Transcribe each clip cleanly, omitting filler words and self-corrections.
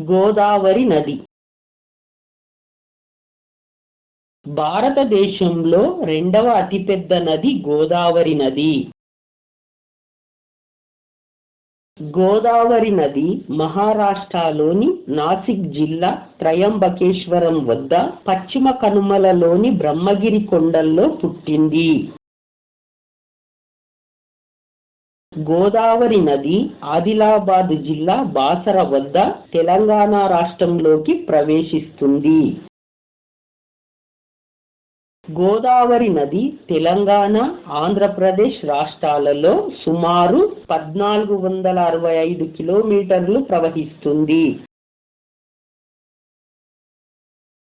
గోదావరి నది భారతదేశంలో రెండవ అతిపెద్ద నది గోదావరి నది. గోదావరి నది మహారాష్ట్రలోని నాసిక్ జిల్లా త్రయంబకేశ్వరం వద్ద పశ్చిమ కనుమలలోని బ్రహ్మగిరి కొండల్లో పుట్టింది. గోదావరి నది ఆదిలాబాద్ జిల్లా బాసర వద్ద తెలంగాణ రాష్ట్రంలోకి ప్రవేశిస్తుంది. గోదావరి నది తెలంగాణ, ఆంధ్రప్రదేశ్ రాష్ట్రాలలో సుమారు 1465 కిలోమీటర్లు ప్రవహిస్తుంది.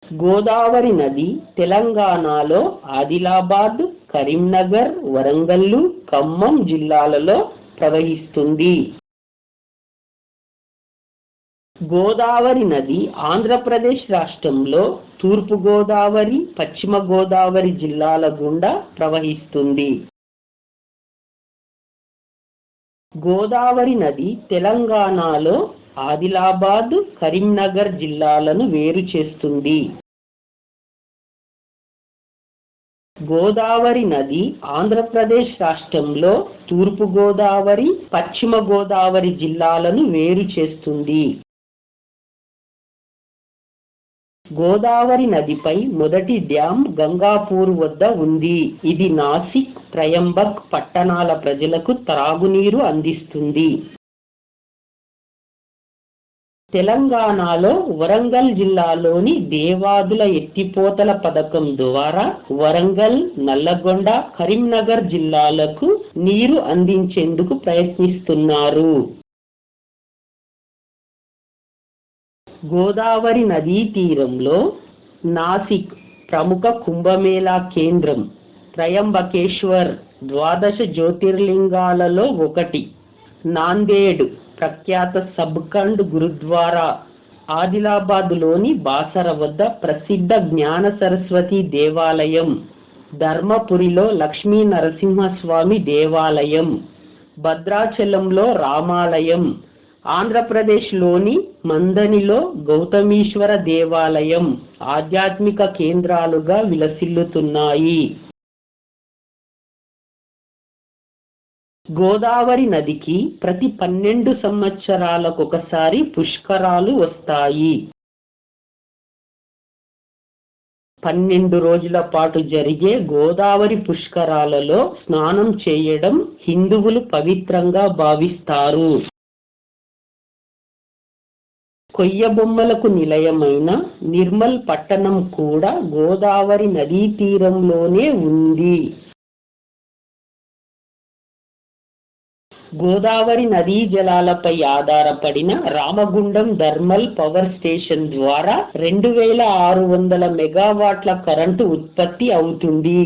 గోదావరి నది తెలంగాణలో ఆదిలాబాద్, కరీంనగర్, వరంగల్, ఖమ్మం జిల్లాలలో ప్రవహిస్తుంది. గోదావరి నది ఆంధ్రప్రదేశ్ రాష్ట్రంలో తూర్పు గోదావరి, పశ్చిమ గోదావరి జిల్లాల గుండా ప్రవహిస్తుంది. గోదావరి నది తెలంగాణలో ఆదిలాబాద్, కరీంనగర్ జిల్లాలను వేరు చేస్తుంది. గోదావరి నది ఆంధ్రప్రదేశ్ రాష్ట్రంలో తూర్పు గోదావరి, పశ్చిమ గోదావరి జిల్లాలను వేరు చేస్తుంది. గోదావరి నదిపై మొదటి డ్యాం గంగాపూర్ వద్ద ఉంది. ఇది నాసిక్, త్రయంబక్ పట్టణాల ప్రజలకు త్రాగునీరు అందిస్తుంది. తెలంగాణలో వరంగల్ జిల్లాలోని దేవాదుల ఎత్తిపోతల పథకం ద్వారా వరంగల్, నల్లగొండ, కరీంనగర్ జిల్లాలకు నీరు అందించేందుకు ప్రయత్నిస్తున్నారు. గోదావరి నదీ తీరంలో నాసిక్ ప్రముఖ కుంభమేళా కేంద్రం, త్రయంబకేశ్వర్ ద్వాదశ జ్యోతిర్లింగాలలో ఒకటి, నాందేడ్ ప్రఖ్యాత సబ్కండ్ గురుద్వారా, ఆదిలాబాద్లోని బాసర వద్ద ప్రసిద్ధ జ్ఞాన సరస్వతి దేవాలయం, ధర్మపురిలో లక్ష్మీ నరసింహస్వామి దేవాలయం, భద్రాచలంలో రామాలయం, ఆంధ్రప్రదేశ్లోని మందనిలో గౌతమీశ్వర దేవాలయం ఆధ్యాత్మిక కేంద్రాలుగా విలసిల్లుతున్నాయి. గోదావరి నదికి ప్రతి 12 సంవత్సరాలకొకసారి పుష్కరాలు వస్తాయి. 12 రోజుల పాటు జరిగే గోదావరి పుష్కరాలలో స్నానం చేయడం హిందువులు పవిత్రంగా భావిస్తారు. కొయ్యబొమ్మలకు నిలయమైన నిర్మల్ పట్టణం కూడా గోదావరి నదీ తీరంలోనే ఉంది. గోదావరి నదీ జలాలపై ఆధారపడిన రామగుండం థర్మల్ పవర్ స్టేషన్ ద్వారా 2600 మెగావాట్ల కరెంటు ఉత్పత్తి అవుతుంది.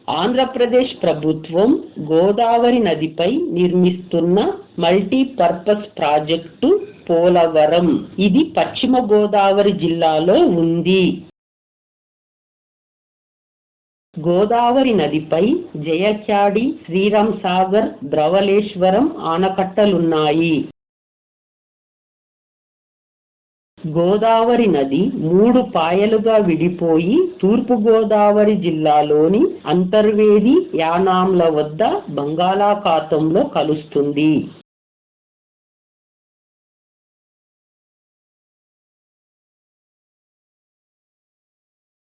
ఆంధ్రప్రదేశ్ ప్రభుత్వం గోదావరి నదిపై నిర్మిస్తున్న మల్టీపర్పస్ ప్రాజెక్టు పోలవరం. ఇది పశ్చిమ గోదావరి జిల్లాలో ఉంది. గోదావరి నదిపై జయచాడి, శ్రీరామ్ సాగర్, ద్రవళేశ్వరం ఆనకట్టలున్నాయి. గోదావరి నది 3 పాయలుగా విడిపోయి తూర్పు గోదావరి జిల్లాలోని అంతర్వేది, యానాంల వద్ద బంగాళాఖాతంలో కలుస్తుంది.